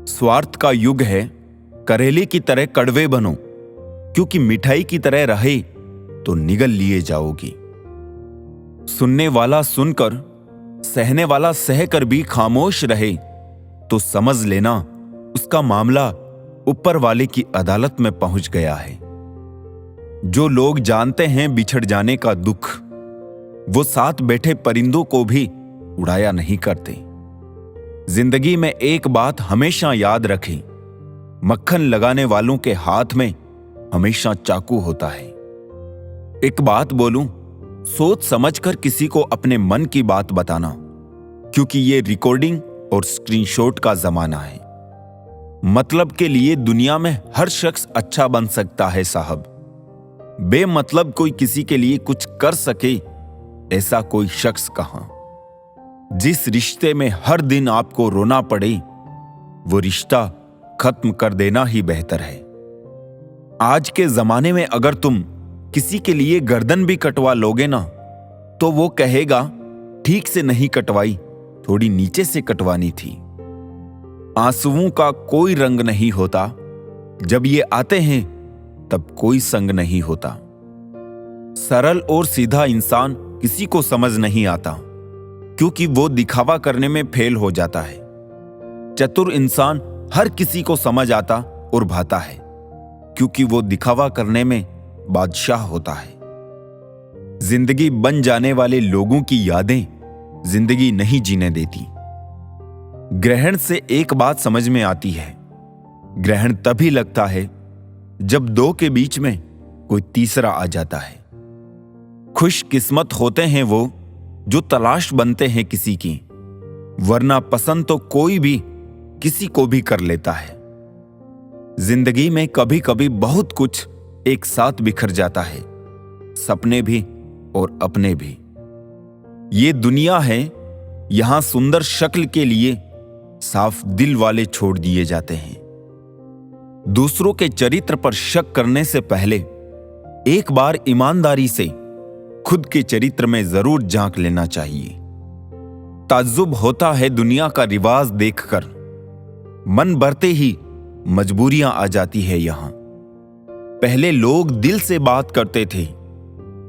स्वार्थ का युग है, करेले की तरह कड़वे बनो, क्योंकि मिठाई की तरह रहे तो निगल लिए जाओगी। सुनने वाला सुनकर, सहने वाला सहकर भी खामोश रहे तो समझ लेना उसका मामला ऊपर वाले की अदालत में पहुंच गया है। जो लोग जानते हैं बिछड़ जाने का दुख, वो साथ बैठे परिंदों को भी उड़ाया नहीं करते। जिंदगी में एक बात हमेशा याद रखें, मक्खन लगाने वालों के हाथ में हमेशा चाकू होता है। एक बात बोलूं, सोच समझकर किसी को अपने मन की बात बताना, क्योंकि ये रिकॉर्डिंग और स्क्रीनशॉट का जमाना है। मतलब के लिए दुनिया में हर शख्स अच्छा बन सकता है साहब। बेमतलब कोई किसी के लिए कुछ कर सके, ऐसा कोई शख्स कहां। जिस रिश्ते में हर दिन आपको रोना पड़े, वो रिश्ता खत्म कर देना ही बेहतर है। आज के जमाने में अगर तुम किसी के लिए गर्दन भी कटवा लोगे ना, तो वो कहेगा ठीक से नहीं कटवाई, थोड़ी नीचे से कटवानी थी। आंसुओं का कोई रंग नहीं होता, जब ये आते हैं तब कोई संग नहीं होता। सरल और सीधा इंसान किसी को समझ नहीं आता, क्योंकि वो दिखावा करने में फेल हो जाता है। चतुर इंसान हर किसी को समझ आता और भाता है, क्योंकि वो दिखावा करने में बादशाह होता है। जिंदगी बन जाने वाले लोगों की यादें जिंदगी नहीं जीने देती। ग्रहण से एक बात समझ में आती है, ग्रहण तभी लगता है जब दो के बीच में कोई तीसरा आ जाता है। खुशकिस्मत होते हैं वो जो तलाश बनते हैं किसी की, वरना पसंद तो कोई भी किसी को भी कर लेता है। जिंदगी में कभी कभी बहुत कुछ एक साथ बिखर जाता है, सपने भी और अपने भी। ये दुनिया है, यहां सुंदर शक्ल के लिए साफ दिल वाले छोड़ दिए जाते हैं। दूसरों के चरित्र पर शक करने से पहले एक बार ईमानदारी से खुद के चरित्र में जरूर झांक लेना चाहिए। ताज्जुब होता है दुनिया का रिवाज देखकर, मन भरते ही मजबूरियां आ जाती है यहां। पहले लोग दिल से बात करते थे,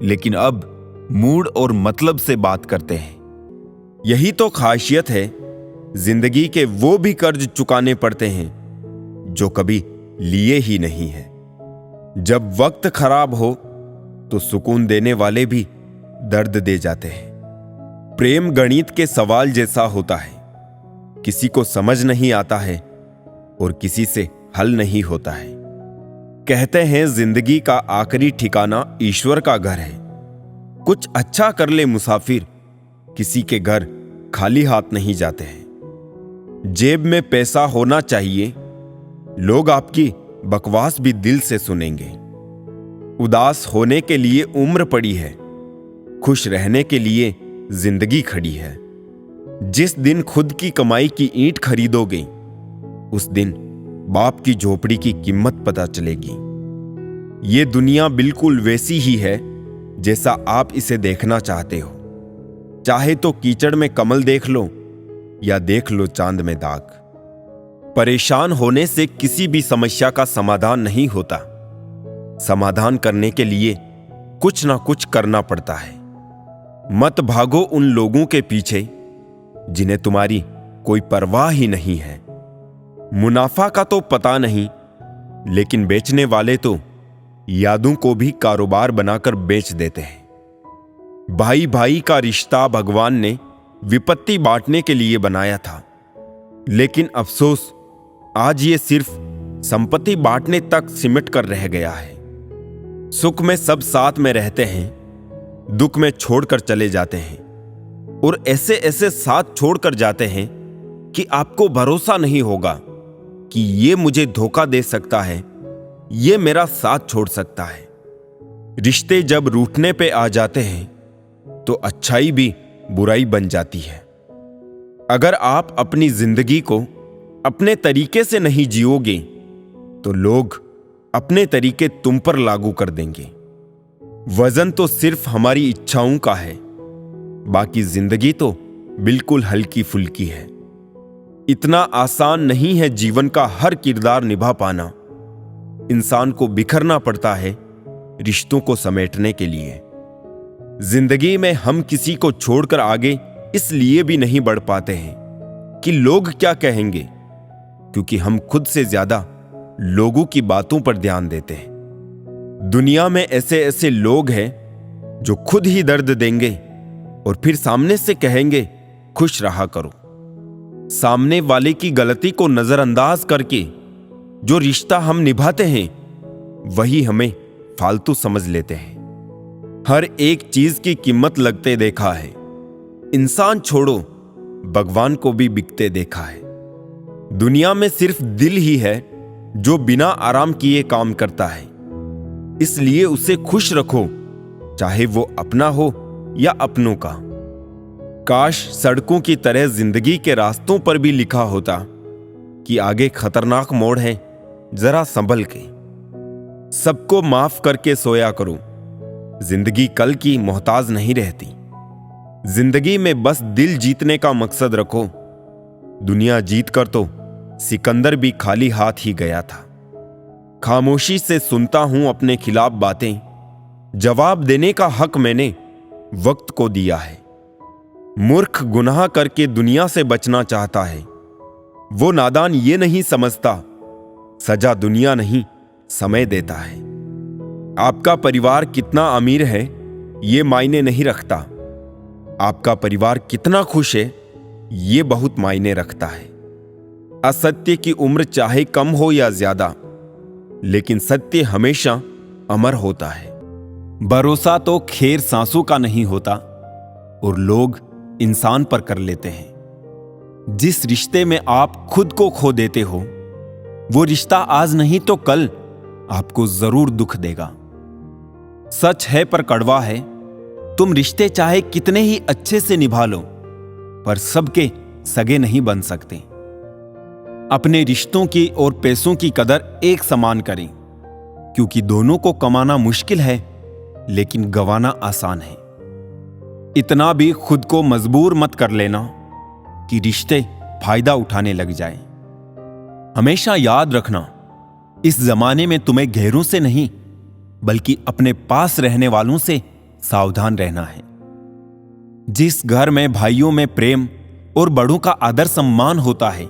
लेकिन अब मूड और मतलब से बात करते हैं। यही तो खासियत है, जिंदगी के वो भी कर्ज चुकाने पड़ते हैं जो कभी लिए ही नहीं है। जब वक्त खराब हो तो सुकून देने वाले भी दर्द दे जाते हैं। प्रेम गणित के सवाल जैसा होता है, किसी को समझ नहीं आता है और किसी से हल नहीं होता है। कहते हैं जिंदगी का आखिरी ठिकाना ईश्वर का घर है। कुछ अच्छा कर ले मुसाफिर, किसी के घर खाली हाथ नहीं जाते हैं। जेब में पैसा होना चाहिए, लोग आपकी बकवास भी दिल से सुनेंगे। उदास होने के लिए उम्र पड़ी है, खुश रहने के लिए जिंदगी खड़ी है। जिस दिन खुद की कमाई की ईंट खरीदोगे, उस दिन बाप की झोपड़ी की कीमत पता चलेगी। ये दुनिया बिल्कुल वैसी ही है जैसा आप इसे देखना चाहते हो। चाहे तो कीचड़ में कमल देख लो या देख लो चांद में दाग। परेशान होने से किसी भी समस्या का समाधान नहीं होता। समाधान करने के लिए कुछ ना कुछ करना पड़ता है। मत भागो उन लोगों के पीछे जिन्हें तुम्हारी कोई परवाह ही नहीं है। मुनाफा का तो पता नहीं, लेकिन बेचने वाले तो यादों को भी कारोबार बनाकर बेच देते हैं। भाई भाई का रिश्ता भगवान ने विपत्ति बांटने के लिए बनाया था, लेकिन अफसोस आज ये सिर्फ संपत्ति बांटने तक सिमट कर रह गया है। सुख में सब साथ में रहते हैं, दुख में छोड़कर चले जाते हैं, और ऐसे ऐसे साथ छोड़कर जाते हैं कि आपको भरोसा नहीं होगा कि ये मुझे धोखा दे सकता है, ये मेरा साथ छोड़ सकता है। रिश्ते जब रूठने पे आ जाते हैं तो अच्छाई भी बुराई बन जाती है। अगर आप अपनी जिंदगी को अपने तरीके से नहीं जियोगे तो लोग अपने तरीके तुम पर लागू कर देंगे। वजन तो सिर्फ हमारी इच्छाओं का है, बाकी जिंदगी तो बिल्कुल हल्की फुल्की है। इतना आसान नहीं है जीवन का हर किरदार निभा पाना। इंसान को बिखरना पड़ता है रिश्तों को समेटने के लिए। जिंदगी में हम किसी को छोड़कर आगे इसलिए भी नहीं बढ़ पाते हैं कि लोग क्या कहेंगे, क्योंकि हम खुद से ज्यादा लोगों की बातों पर ध्यान देते हैं। दुनिया में ऐसे ऐसे लोग हैं जो खुद ही दर्द देंगे और फिर सामने से कहेंगे खुश रहा करो। सामने वाले की गलती को नजरअंदाज करके जो रिश्ता हम निभाते हैं वही हमें फालतू समझ लेते हैं। हर एक चीज की कीमत लगते देखा है। इंसान छोड़ो, भगवान को भी बिकते देखा है। दुनिया में सिर्फ दिल ही है जो बिना आराम किए काम करता है, इसलिए उसे खुश रखो, चाहे वो अपना हो या अपनों का। काश सड़कों की तरह जिंदगी के रास्तों पर भी लिखा होता कि आगे खतरनाक मोड़ है, जरा संभल के। सबको माफ करके सोया करो, जिंदगी कल की मोहताज नहीं रहती। जिंदगी में बस दिल जीतने का मकसद रखो। दुनिया जीत कर तो सिकंदर भी खाली हाथ ही गया था। खामोशी से सुनता हूं अपने खिलाफ बातें, जवाब देने का हक मैंने वक्त को दिया है। मूर्ख गुनाह करके दुनिया से बचना चाहता है, वो नादान ये नहीं समझता सजा दुनिया नहीं समय देता है। आपका परिवार कितना अमीर है ये मायने नहीं रखता, आपका परिवार कितना खुश है ये बहुत मायने रखता है। असत्य की उम्र चाहे कम हो या ज्यादा, लेकिन सत्य हमेशा अमर होता है। भरोसा तो खैर सांसों का नहीं होता और लोग इंसान पर कर लेते हैं। जिस रिश्ते में आप खुद को खो देते हो वो रिश्ता आज नहीं तो कल आपको जरूर दुख देगा। सच है पर कड़वा है, तुम रिश्ते चाहे कितने ही अच्छे से निभा लो पर सबके सगे नहीं बन सकते। अपने रिश्तों की और पैसों की कदर एक समान करें, क्योंकि दोनों को कमाना मुश्किल है लेकिन गंवाना आसान है। इतना भी खुद को मजबूर मत कर लेना कि रिश्ते फायदा उठाने लग जाए। हमेशा याद रखना, इस जमाने में तुम्हें गैरों से नहीं बल्कि अपने पास रहने वालों से सावधान रहना है। जिस घर में भाइयों में प्रेम और बड़ों का आदर सम्मान होता है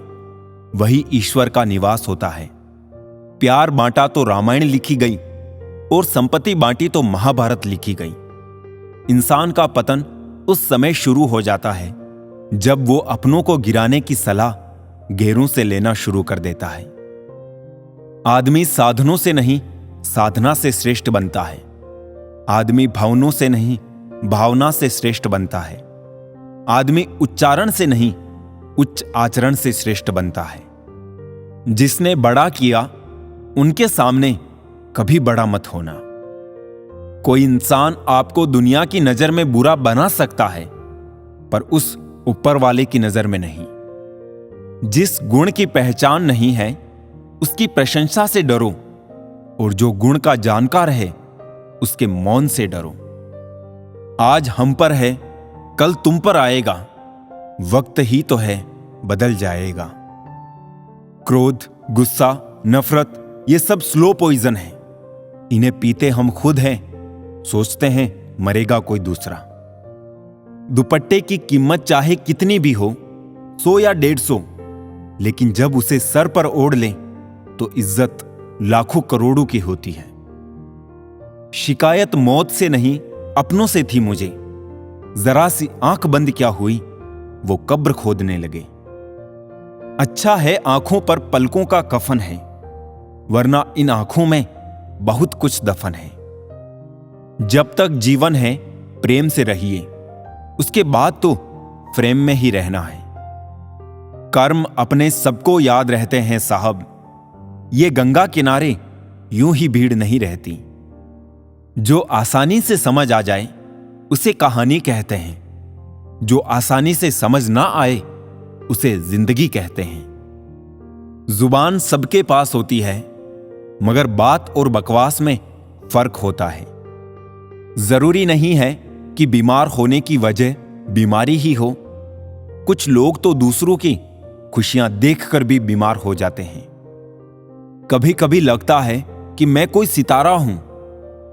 वही ईश्वर का निवास होता है। प्यार बांटा तो रामायण लिखी गई और संपत्ति बांटी तो महाभारत लिखी गई। इंसान का पतन उस समय शुरू हो जाता है जब वो अपनों को गिराने की सलाह गैरों से लेना शुरू कर देता है। आदमी साधनों से नहीं साधना से श्रेष्ठ बनता है। आदमी भावनों से नहीं भावना से श्रेष्ठ बनता है। आदमी उच्चारण से नहीं उच्च आचरण से श्रेष्ठ बनता है। जिसने बड़ा किया उनके सामने कभी बड़ा मत होना। कोई इंसान आपको दुनिया की नजर में बुरा बना सकता है पर उस ऊपर वाले की नजर में नहीं। जिस गुण की पहचान नहीं है उसकी प्रशंसा से डरो और जो गुण का जानकार है उसके मौन से डरो। आज हम पर है कल तुम पर आएगा, वक्त ही तो है बदल जाएगा। क्रोध, गुस्सा, नफरत ये सब स्लो पॉइजन है। इन्हें पीते हम खुद हैं, सोचते हैं मरेगा कोई दूसरा। दुपट्टे की कीमत चाहे कितनी भी हो, 100 या 150, लेकिन जब उसे सर पर ओढ़ लें तो इज्जत लाखों करोड़ों की होती है। शिकायत मौत से नहीं अपनों से थी मुझे, जरा सी आंख बंद क्या हुई वो कब्र खोदने लगे। अच्छा है आंखों पर पलकों का कफन है, वरना इन आंखों में बहुत कुछ दफन है। जब तक जीवन है प्रेम से रहिए, उसके बाद तो फ्रेम में ही रहना है। कर्म अपने सबको याद रहते हैं साहब, ये गंगा किनारे यूं ही भीड़ नहीं रहती। जो आसानी से समझ आ जाए उसे कहानी कहते हैं, जो आसानी से समझ ना आए उसे जिंदगी कहते हैं। जुबान सबके पास होती है मगर बात और बकवास में फर्क होता है। जरूरी नहीं है कि बीमार होने की वजह बीमारी ही हो। कुछ लोग तो दूसरों की खुशियां देखकर भी बीमार हो जाते हैं। कभी कभी लगता है कि मैं कोई सितारा हूं।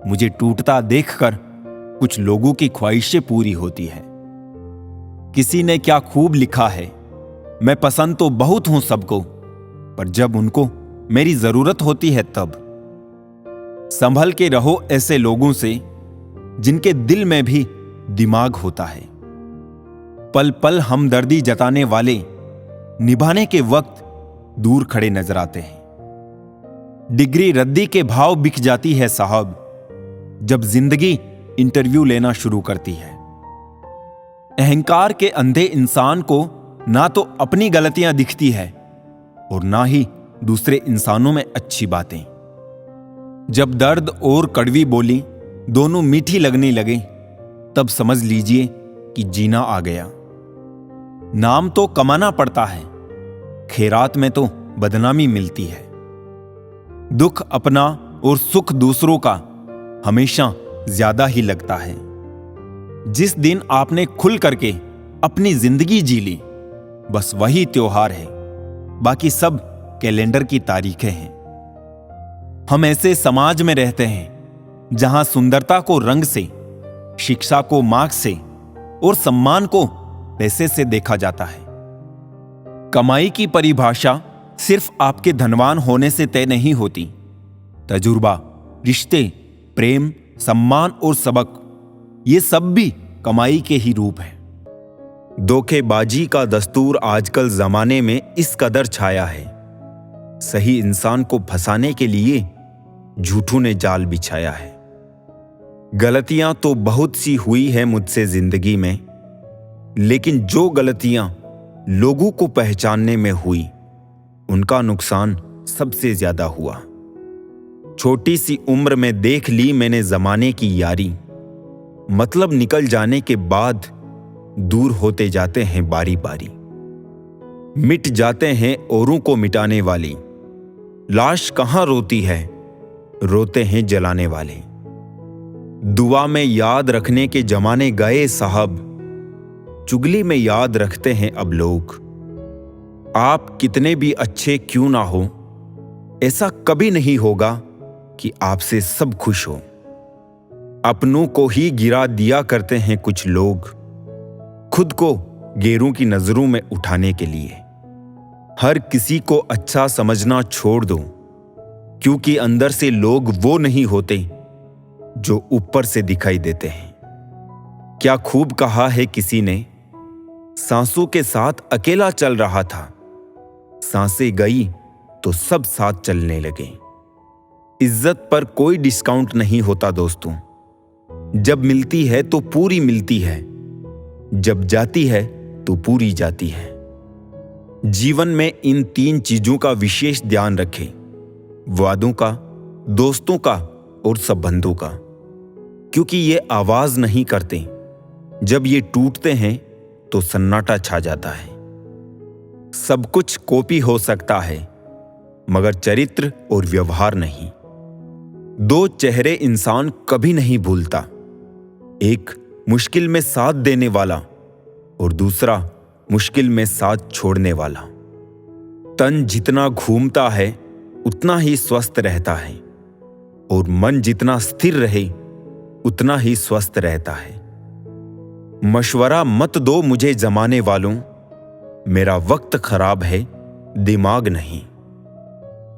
मुझे टूटता देखकर कुछ लोगों की ख्वाहिशें पूरी होती है। किसी ने क्या खूब लिखा है, मैं पसंद तो बहुत हूं सबको, पर जब उनको मेरी जरूरत होती है तब। संभल के रहो ऐसे लोगों से जिनके दिल में भी दिमाग होता है। पल पल हमदर्दी जताने वाले निभाने के वक्त दूर खड़े नजर आते हैं। डिग्री रद्दी के भाव बिक जाती है साहब, जब जिंदगी इंटरव्यू लेना शुरू करती है। अहंकार के अंधे इंसान को ना तो अपनी गलतियां दिखती है और ना ही दूसरे इंसानों में अच्छी बातें। जब दर्द और कड़वी बोली दोनों मीठी लगने लगे, तब समझ लीजिए कि जीना आ गया। नाम तो कमाना पड़ता है, खैरात में तो बदनामी मिलती है। दुख अपना और सुख दूसरों का हमेशा ज्यादा ही लगता है। जिस दिन आपने खुल करके अपनी जिंदगी जी ली, बस वही त्योहार है, बाकी सब कैलेंडर की तारीखें हैं। हम ऐसे समाज में रहते हैं जहां सुंदरता को रंग से, शिक्षा को मार्क्स से और सम्मान को पैसे से देखा जाता है। कमाई की परिभाषा सिर्फ आपके धनवान होने से तय नहीं होती। तजुर्बा, रिश्ते, प्रेम, सम्मान और सबक, ये सब भी कमाई के ही रूप हैं। धोखेबाजी का दस्तूर आजकल जमाने में इस कदर छाया है। सही इंसान को फंसाने के लिए झूठों ने जाल बिछाया है। गलतियां तो बहुत सी हुई है मुझसे जिंदगी में, लेकिन जो गलतियां लोगों को पहचानने में हुई, उनका नुकसान सबसे ज्यादा हुआ। छोटी सी उम्र में देख ली मैंने जमाने की यारी, मतलब निकल जाने के बाद दूर होते जाते हैं बारी बारी। मिट जाते हैं औरों को मिटाने वाली, लाश कहां रोती है, रोते हैं जलाने वाले। दुआ में याद रखने के जमाने गए साहब, चुगली में याद रखते हैं अब लोग। आप कितने भी अच्छे क्यों ना हो, ऐसा कभी नहीं होगा कि आपसे सब खुश हो। अपनों को ही गिरा दिया करते हैं कुछ लोग, खुद को गैरों की नजरों में उठाने के लिए। हर किसी को अच्छा समझना छोड़ दो, क्योंकि अंदर से लोग वो नहीं होते जो ऊपर से दिखाई देते हैं। क्या खूब कहा है किसी ने, सांसों के साथ अकेला चल रहा था, सांसें गई तो सब साथ चलने लगे। इज्जत पर कोई डिस्काउंट नहीं होता दोस्तों। जब मिलती है तो पूरी मिलती है, जब जाती है तो पूरी जाती है। जीवन में इन 3 चीजों का विशेष ध्यान रखें, वादों का, दोस्तों का और संबंधों का, क्योंकि ये आवाज नहीं करते। जब ये टूटते हैं तो सन्नाटा छा जाता है। सब कुछ कॉपी हो सकता है, मगर चरित्र और व्यवहार नहीं। 2 चेहरे इंसान कभी नहीं भूलता, एक मुश्किल में साथ देने वाला और दूसरा मुश्किल में साथ छोड़ने वाला। तन जितना घूमता है उतना ही स्वस्थ रहता है, और मन जितना स्थिर रहे उतना ही स्वस्थ रहता है। मशवरा मत दो मुझे जमाने वालों, मेरा वक्त खराब है, दिमाग नहीं।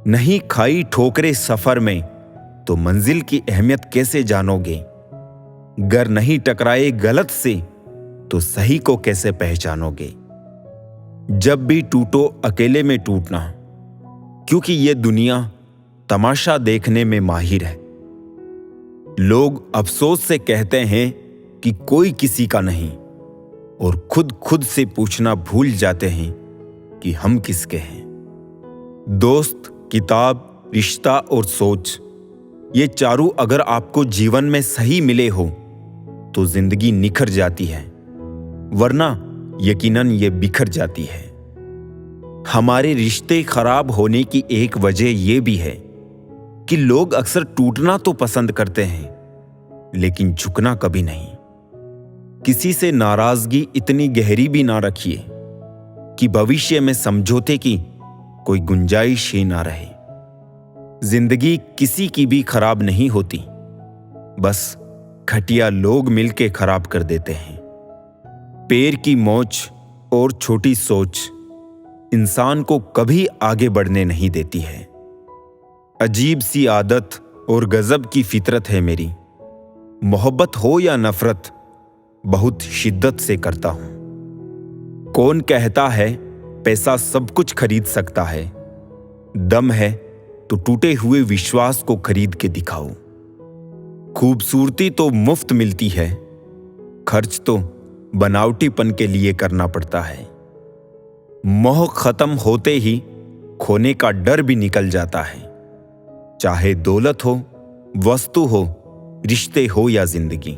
नहीं खाई ठोकरे सफर में तो मंजिल की अहमियत कैसे जानोगे। गर नहीं टकराए गलत से तो सही को कैसे पहचानोगे। जब भी टूटो अकेले में टूटना, क्योंकि ये दुनिया तमाशा देखने में माहिर है। लोग अफसोस से कहते हैं कि कोई किसी का नहीं, और खुद से पूछना भूल जाते हैं कि हम किसके हैं। दोस्त, किताब, रिश्ता और सोच, ये चारों अगर आपको जीवन में सही मिले हो तो जिंदगी निखर जाती है, वरना यकीनन ये बिखर जाती है। हमारे रिश्ते खराब होने की एक वजह यह भी है कि लोग अक्सर टूटना तो पसंद करते हैं, लेकिन झुकना कभी नहीं। किसी से नाराजगी इतनी गहरी भी ना रखिए कि भविष्य में समझौते की कोई गुंजाइश ही ना रहे। जिंदगी किसी की भी खराब नहीं होती, बस घटिया लोग मिलके खराब कर देते हैं। पैर की मोच और छोटी सोच इंसान को कभी आगे बढ़ने नहीं देती है। अजीब सी आदत और गजब की फितरत है मेरी। मोहब्बत हो या नफरत, बहुत शिद्दत से करता हूं। कौन कहता है पैसा सब कुछ खरीद सकता है? दम है तो टूटे हुए विश्वास को खरीद के दिखाओ। खूबसूरती तो मुफ्त मिलती है, खर्च तो बनावटीपन के लिए करना पड़ता है। मोह खत्म होते ही खोने का डर भी निकल जाता है। चाहे दौलत हो, वस्तु हो, रिश्ते हो या जिंदगी।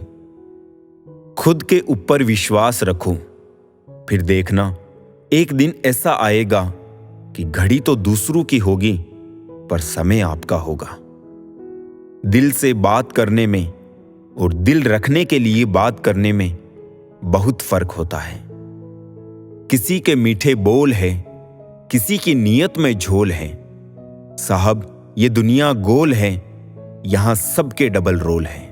खुद के ऊपर विश्वास रखो, फिर देखना एक दिन ऐसा आएगा कि घड़ी तो दूसरों की होगी, पर समय आपका होगा। दिल से बात करने में और दिल रखने के लिए बात करने में बहुत फर्क होता है। किसी के मीठे बोल है, किसी की नीयत में झोल है। साहब ये दुनिया गोल है, यहां सबके डबल रोल है।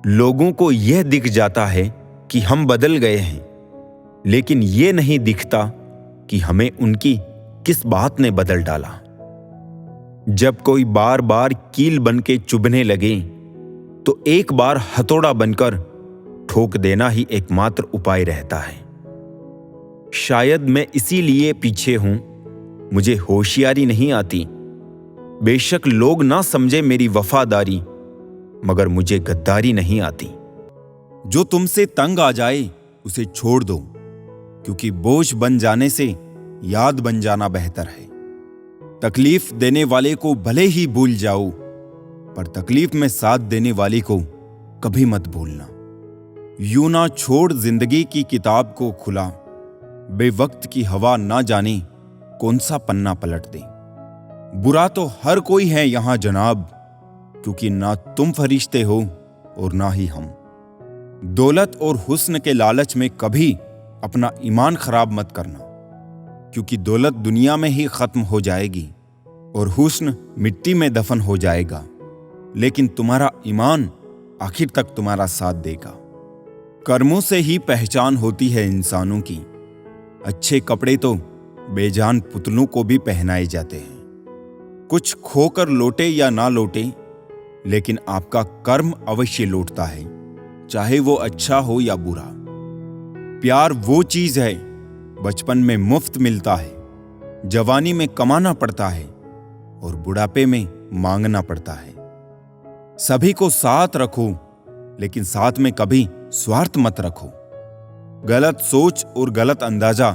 लोगों को यह दिख जाता है कि हम बदल गए हैं, लेकिन यह नहीं दिखता कि हमें उनकी किस बात ने बदल डाला। जब कोई बार बार कील बन के चुभने लगे, तो एक बार हथौड़ा बनकर ठोक देना ही एकमात्र उपाय रहता है। शायद मैं इसीलिए पीछे हूं, मुझे होशियारी नहीं आती। बेशक लोग ना समझे मेरी वफादारी, मगर मुझे गद्दारी नहीं आती। जो तुमसे तंग आ जाए उसे छोड़ दो, क्योंकि बोझ बन जाने से याद बन जाना बेहतर है। तकलीफ देने वाले को भले ही भूल जाओ, पर तकलीफ में साथ देने वाले को कभी मत भूलना। यूं ना छोड़ जिंदगी की किताब को खुला, बेवक्त की हवा ना जाने कौन सा पन्ना पलट दे। बुरा तो हर कोई है यहां जनाब, क्योंकि ना तुम फरिश्ते हो और ना ही हम। दौलत और हुस्न के लालच में कभी अपना ईमान खराब मत करना, क्योंकि दौलत दुनिया में ही खत्म हो जाएगी और हुस्न मिट्टी में दफन हो जाएगा, लेकिन तुम्हारा ईमान आखिर तक तुम्हारा साथ देगा। कर्मों से ही पहचान होती है इंसानों की। अच्छे कपड़े तो बेजान पुतलों को भी पहनाए जाते हैं। कुछ खोकर लौटे या ना लौटे, लेकिन आपका कर्म अवश्य लौटता है, चाहे वो अच्छा हो या बुरा। प्यार वो चीज है बचपन में मुफ्त मिलता है, जवानी में कमाना पड़ता है और बुढ़ापे में मांगना पड़ता है। सभी को साथ रखो, लेकिन साथ में कभी स्वार्थ मत रखो। गलत सोच और गलत अंदाजा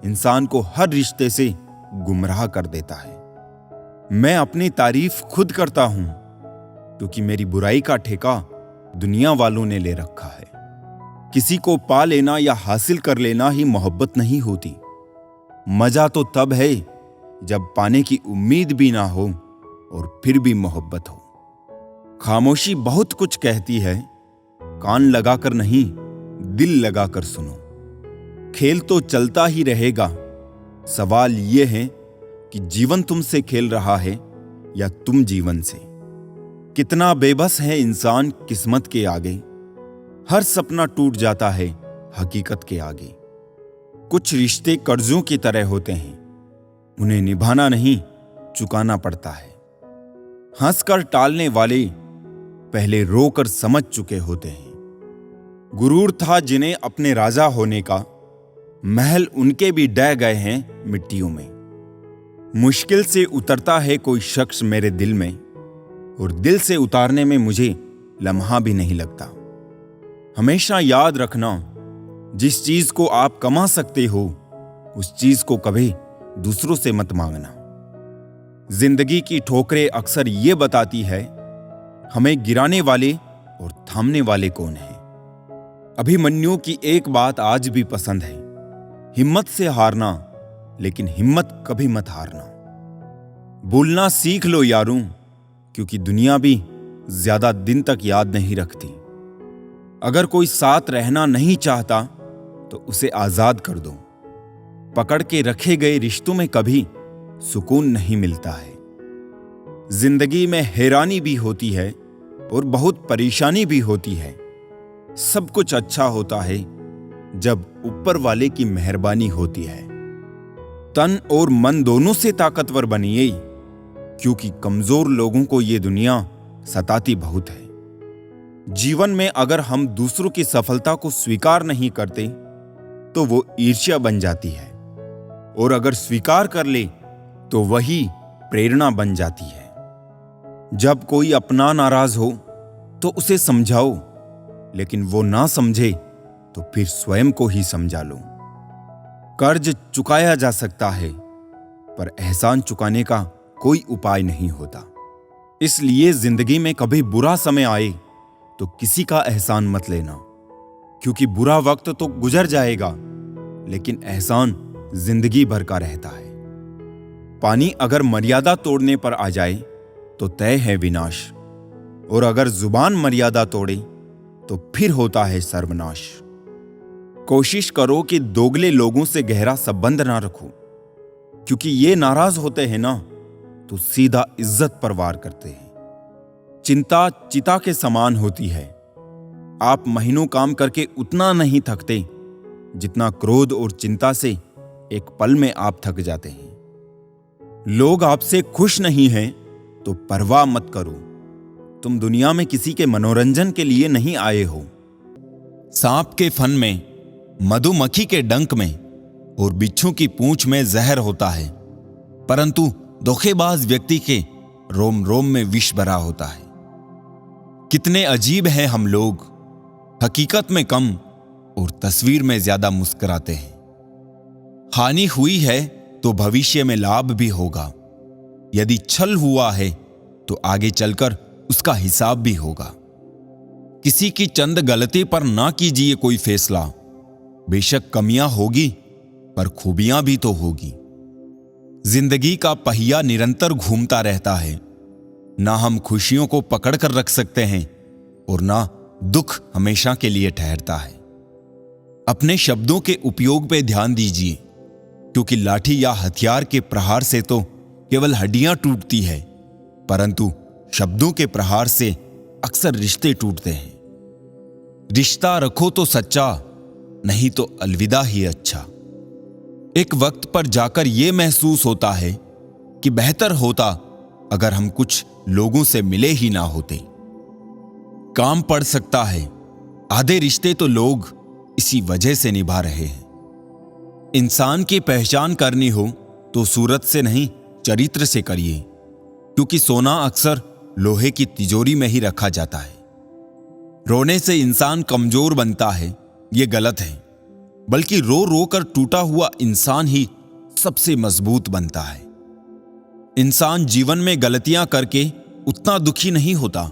इंसान को हर रिश्ते से गुमराह कर देता है। मैं अपनी तारीफ खुद करता हूं, क्योंकि मेरी बुराई का ठेका दुनिया वालों ने ले रखा है। किसी को पा लेना या हासिल कर लेना ही मोहब्बत नहीं होती। मजा तो तब है जब पाने की उम्मीद भी ना हो और फिर भी मोहब्बत हो। खामोशी बहुत कुछ कहती है, कान लगाकर नहीं दिल लगाकर सुनो। खेल तो चलता ही रहेगा, सवाल यह है कि जीवन तुमसे खेल रहा है या तुम जीवन से। कितना बेबस है इंसान किस्मत के आगे, हर सपना टूट जाता है हकीकत के आगे। कुछ रिश्ते कर्जों की तरह होते हैं, उन्हें निभाना नहीं चुकाना पड़ता है। हंसकर टालने वाले पहले रोकर समझ चुके होते हैं। गुरूर था जिन्हें अपने राजा होने का, महल उनके भी ढह गए हैं मिट्टियों में। मुश्किल से उतरता है कोई शख्स मेरे दिल में, और दिल से उतारने में मुझे लम्हा भी नहीं लगता। हमेशा याद रखना, जिस चीज को आप कमा सकते हो उस चीज को कभी दूसरों से मत मांगना। जिंदगी की ठोकरें अक्सर ये बताती है हमें गिराने वाले और थामने वाले कौन हैं। अभिमन्यु की एक बात आज भी पसंद है, हिम्मत से हारना, लेकिन हिम्मत कभी मत हारना। भूलना सीख लो यारों, क्योंकि दुनिया भी ज्यादा दिन तक याद नहीं रखती। अगर कोई साथ रहना नहीं चाहता तो उसे आजाद कर दो। पकड़ के रखे गए रिश्तों में कभी सुकून नहीं मिलता है। जिंदगी में हैरानी भी होती है और बहुत परेशानी भी होती है। सब कुछ अच्छा होता है जब ऊपर वाले की मेहरबानी होती है। तन और मन दोनों से ताकतवर बनिए, क्योंकि कमजोर लोगों को ये दुनिया सताती बहुत है। जीवन में अगर हम दूसरों की सफलता को स्वीकार नहीं करते तो वो ईर्ष्या बन जाती है, और अगर स्वीकार कर ले तो वही प्रेरणा बन जाती है। जब कोई अपना नाराज हो तो उसे समझाओ, लेकिन वो ना समझे तो फिर स्वयं को ही समझा लो। कर्ज चुकाया जा सकता है, पर एहसान चुकाने का कोई उपाय नहीं होता। इसलिए जिंदगी में कभी बुरा समय आए तो किसी का एहसान मत लेना, क्योंकि बुरा वक्त तो गुजर जाएगा, लेकिन एहसान जिंदगी भर का रहता है। पानी अगर मर्यादा तोड़ने पर आ जाए तो तय है विनाश, और अगर जुबान मर्यादा तोड़े तो फिर होता है सर्वनाश। कोशिश करो कि दोगले लोगों से गहरा संबंध ना रखो, क्योंकि ये नाराज होते हैं ना तो सीधा इज्जत पर वार करते हैं। चिंता चिता के समान होती है। आप महीनों काम करके उतना नहीं थकते जितना क्रोध और चिंता से एक पल में आप थक जाते हैं। लोग आपसे खुश नहीं हैं तो परवाह मत करो। तुम दुनिया में किसी के मनोरंजन के लिए नहीं आए हो। सांप के फन में, मधुमक्खी के डंक में और बिच्छू की पूंछ में जहर होता है, परंतु धोखेबाज व्यक्ति के रोम रोम में विष भरा होता है। कितने अजीब हैं हम लोग, हकीकत में कम और तस्वीर में ज्यादा मुस्कुराते हैं। हानि हुई है तो भविष्य में लाभ भी होगा। यदि छल हुआ है तो आगे चलकर उसका हिसाब भी होगा। किसी की चंद गलती पर ना कीजिए कोई फैसला। बेशक कमियां होगी, पर खूबियां भी तो होगी। जिंदगी का पहिया निरंतर घूमता रहता है। ना हम खुशियों को पकड़ कर रख सकते हैं और ना दुख हमेशा के लिए ठहरता है। अपने शब्दों के उपयोग पे ध्यान दीजिए, क्योंकि लाठी या हथियार के प्रहार से तो केवल हड्डियां टूटती है, परंतु शब्दों के प्रहार से अक्सर रिश्ते टूटते हैं। रिश्ता रखो तो सच्चा, नहीं तो अलविदा ही अच्छा। एक वक्त पर जाकर यह महसूस होता है कि बेहतर होता अगर हम कुछ लोगों से मिले ही ना होते। काम पड़ सकता है, आधे रिश्ते तो लोग इसी वजह से निभा रहे हैं। इंसान की पहचान करनी हो तो सूरत से नहीं, चरित्र से करिए, क्योंकि सोना अक्सर लोहे की तिजोरी में ही रखा जाता है। रोने से इंसान कमजोर बनता है, यह गलत है, बल्कि रो रो कर टूटा हुआ इंसान ही सबसे मजबूत बनता है। इंसान जीवन में गलतियां करके उतना दुखी नहीं होता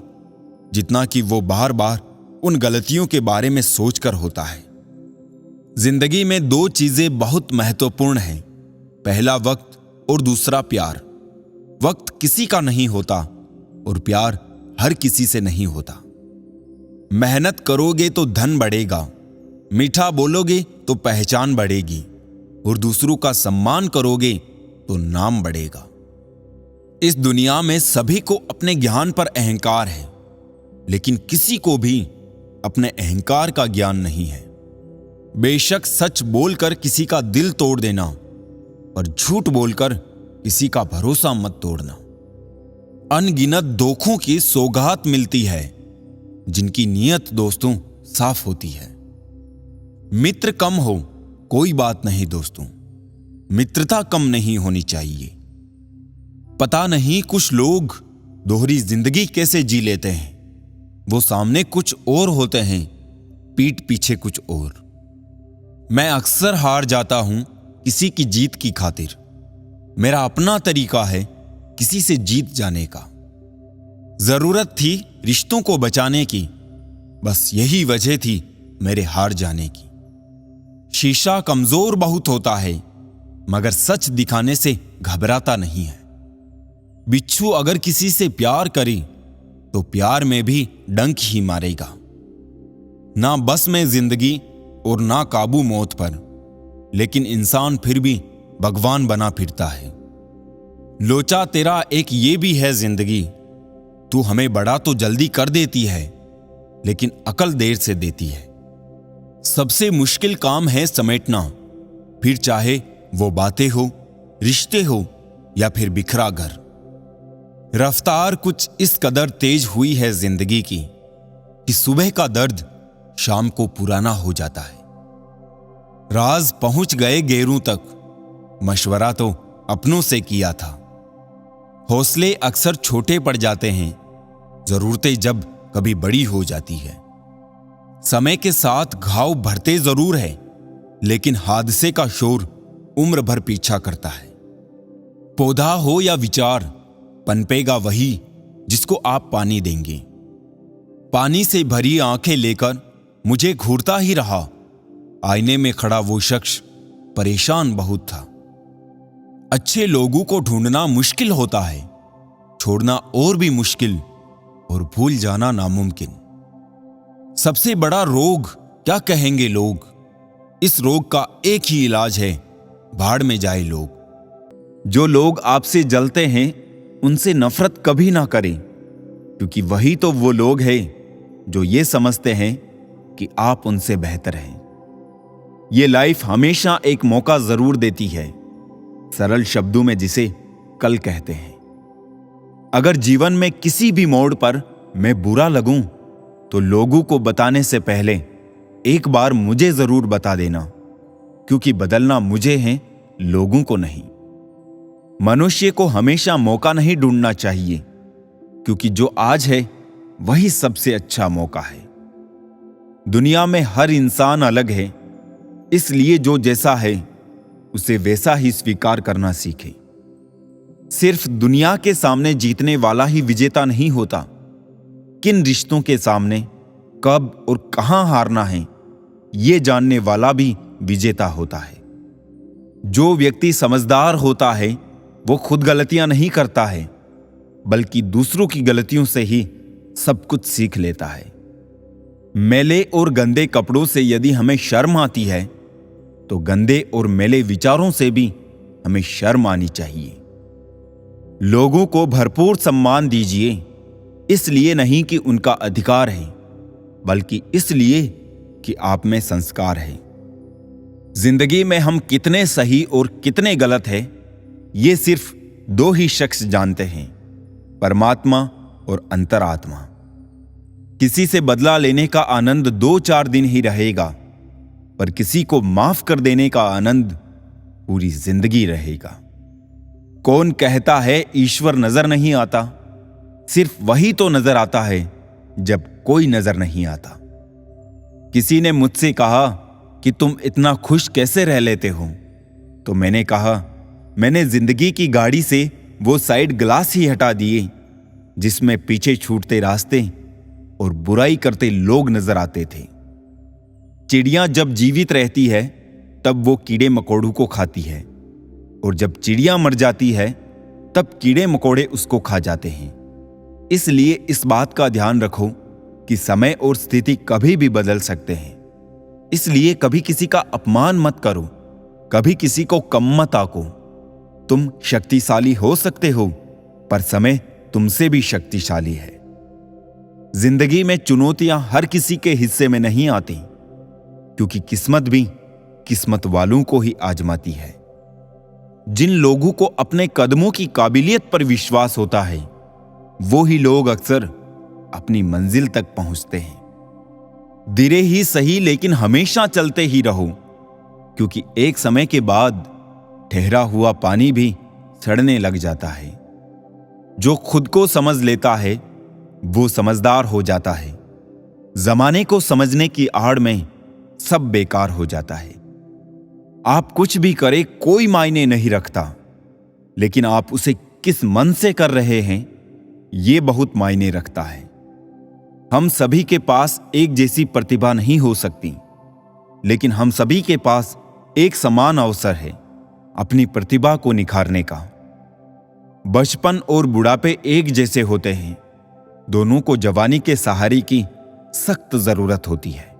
जितना कि वो बार बार उन गलतियों के बारे में सोचकर होता है। जिंदगी में दो चीजें बहुत महत्वपूर्ण हैं, पहला वक्त और दूसरा प्यार। वक्त किसी का नहीं होता और प्यार हर किसी से नहीं होता। मेहनत करोगे तो धन बढ़ेगा, मीठा बोलोगे तो पहचान बढ़ेगी, और दूसरों का सम्मान करोगे तो नाम बढ़ेगा। इस दुनिया में सभी को अपने ज्ञान पर अहंकार है, लेकिन किसी को भी अपने अहंकार का ज्ञान नहीं है। बेशक सच बोलकर किसी का दिल तोड़ देना, पर झूठ बोलकर किसी का भरोसा मत तोड़ना। अनगिनत धोखों की सौगात मिलती है, जिनकी नीयत दोस्तों साफ होती है। मित्र कम हो कोई बात नहीं दोस्तों, मित्रता कम नहीं होनी चाहिए। पता नहीं कुछ लोग दोहरी जिंदगी कैसे जी लेते हैं। वो सामने कुछ और होते हैं, पीठ पीछे कुछ और। मैं अक्सर हार जाता हूं किसी की जीत की खातिर। मेरा अपना तरीका है किसी से जीत जाने का। जरूरत थी रिश्तों को बचाने की, बस यही वजह थी मेरे हार जाने की। शीशा कमजोर बहुत होता है, मगर सच दिखाने से घबराता नहीं है। बिच्छू अगर किसी से प्यार करे तो प्यार में भी डंक ही मारेगा। ना बस में जिंदगी और ना काबू मौत पर। लेकिन इंसान फिर भी भगवान बना फिरता है। लोचा तेरा एक ये भी है जिंदगी, तू हमें बड़ा तो जल्दी कर देती है, लेकिन अकल देर से देती है। सबसे मुश्किल काम है समेटना, फिर चाहे वो बातें हो, रिश्ते हो या फिर बिखरा घर। रफ्तार कुछ इस कदर तेज हुई है जिंदगी की कि सुबह का दर्द शाम को पुराना हो जाता है। राज पहुंच गए गैरों तक, मशवरा तो अपनों से किया था। हौसले अक्सर छोटे पड़ जाते हैं, जरूरतें जब कभी बड़ी हो जाती है। समय के साथ घाव भरते जरूर है, लेकिन हादसे का शोर उम्र भर पीछा करता है। पौधा हो या विचार, पनपेगा वही जिसको आप पानी देंगे। पानी से भरी आंखें लेकर मुझे घूरता ही रहा। आईने में खड़ा वो शख्स परेशान बहुत था। अच्छे लोगों को ढूंढना मुश्किल होता है, छोड़ना और भी मुश्किल, और भूल जाना नामुमकिन। सबसे बड़ा रोग क्या कहेंगे लोग, इस रोग का एक ही इलाज है, भाड़ में जाए लोग। जो लोग आपसे जलते हैं उनसे नफरत कभी ना करें, क्योंकि वही तो वो लोग हैं जो ये समझते हैं कि आप उनसे बेहतर हैं। ये लाइफ हमेशा एक मौका जरूर देती है, सरल शब्दों में जिसे कल कहते हैं। अगर जीवन में किसी भी मोड़ पर मैं बुरा लगूं तो लोगों को बताने से पहले एक बार मुझे जरूर बता देना, क्योंकि बदलना मुझे है, लोगों को नहीं। मनुष्य को हमेशा मौका नहीं ढूंढना चाहिए, क्योंकि जो आज है वही सबसे अच्छा मौका है। दुनिया में हर इंसान अलग है, इसलिए जो जैसा है उसे वैसा ही स्वीकार करना सीखे। सिर्फ दुनिया के सामने जीतने वाला ही विजेता नहीं होता, किन रिश्तों के सामने कब और कहां हारना है ये जानने वाला भी विजेता होता है। जो व्यक्ति समझदार होता है वो खुद गलतियां नहीं करता है, बल्कि दूसरों की गलतियों से ही सब कुछ सीख लेता है। मैले और गंदे कपड़ों से यदि हमें शर्म आती है तो गंदे और मैले विचारों से भी हमें शर्म आनी चाहिए। लोगों को भरपूर सम्मान दीजिए, इसलिए नहीं कि उनका अधिकार है, बल्कि इसलिए कि आप में संस्कार है। जिंदगी में हम कितने सही और कितने गलत हैं, ये सिर्फ दो ही शख्स जानते हैं, परमात्मा और अंतरात्मा। किसी से बदला लेने का आनंद 2-4 दिन ही रहेगा, पर किसी को माफ कर देने का आनंद पूरी जिंदगी रहेगा। कौन कहता है ईश्वर नजर नहीं आता? सिर्फ वही तो नजर आता है जब कोई नजर नहीं आता। किसी ने मुझसे कहा कि तुम इतना खुश कैसे रह लेते हो, तो मैंने कहा मैंने जिंदगी की गाड़ी से वो साइड ग्लास ही हटा दिए जिसमें पीछे छूटते रास्ते और बुराई करते लोग नजर आते थे। चिड़िया जब जीवित रहती है तब वो कीड़े मकोड़ों को खाती है, और जब चिड़िया मर जाती है तब कीड़े मकोड़े उसको खा जाते हैं। इसलिए इस बात का ध्यान रखो कि समय और स्थिति कभी भी बदल सकते हैं। इसलिए कभी किसी का अपमान मत करो, कभी किसी को कम मत आको। तुम शक्तिशाली हो सकते हो, पर समय तुमसे भी शक्तिशाली है। जिंदगी में चुनौतियां हर किसी के हिस्से में नहीं आती, क्योंकि किस्मत भी किस्मत वालों को ही आजमाती है। जिन लोगों को अपने कदमों की काबिलियत पर विश्वास होता है, वो ही लोग अक्सर अपनी मंजिल तक पहुंचते हैं। धीरे ही सही, लेकिन हमेशा चलते ही रहो, क्योंकि एक समय के बाद ठहरा हुआ पानी भी सड़ने लग जाता है। जो खुद को समझ लेता है वो समझदार हो जाता है। जमाने को समझने की आड़ में सब बेकार हो जाता है। आप कुछ भी करें कोई मायने नहीं रखता, लेकिन आप उसे किस मन से कर रहे हैं ये बहुत मायने रखता है। हम सभी के पास एक जैसी प्रतिभा नहीं हो सकती, लेकिन हम सभी के पास एक समान अवसर है अपनी प्रतिभा को निखारने का। बचपन और बुढ़ापे एक जैसे होते हैं, दोनों को जवानी के सहारे की सख्त जरूरत होती है।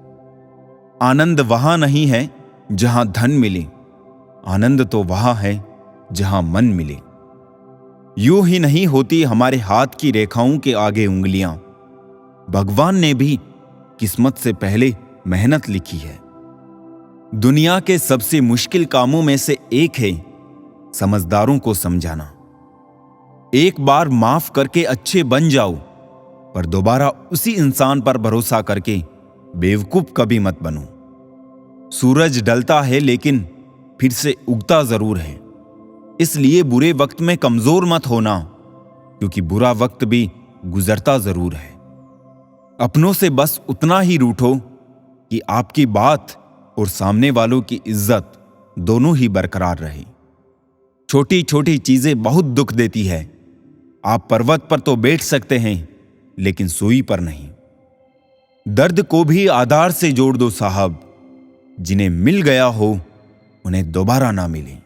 आनंद वहां नहीं है जहां धन मिले, आनंद तो वहां है जहां मन मिले। यूं ही नहीं होती हमारे हाथ की रेखाओं के आगे उंगलियां। भगवान ने भी किस्मत से पहले मेहनत लिखी है। दुनिया के सबसे मुश्किल कामों में से एक है समझदारों को समझाना। एक बार माफ करके अच्छे बन जाओ, पर दोबारा उसी इंसान पर भरोसा करके बेवकूफ कभी मत बनो। सूरज ढलता है लेकिन फिर से उगता जरूर है, इसलिए बुरे वक्त में कमजोर मत होना, क्योंकि बुरा वक्त भी गुजरता जरूर है। अपनों से बस उतना ही रूठो कि आपकी बात और सामने वालों की इज्जत दोनों ही बरकरार रहे। छोटी छोटी चीजें बहुत दुख देती है। आप पर्वत पर तो बैठ सकते हैं, लेकिन सूई पर नहीं। दर्द को भी आधार से जोड़ दो साहब, जिन्हें मिल गया हो उन्हें दोबारा ना मिले।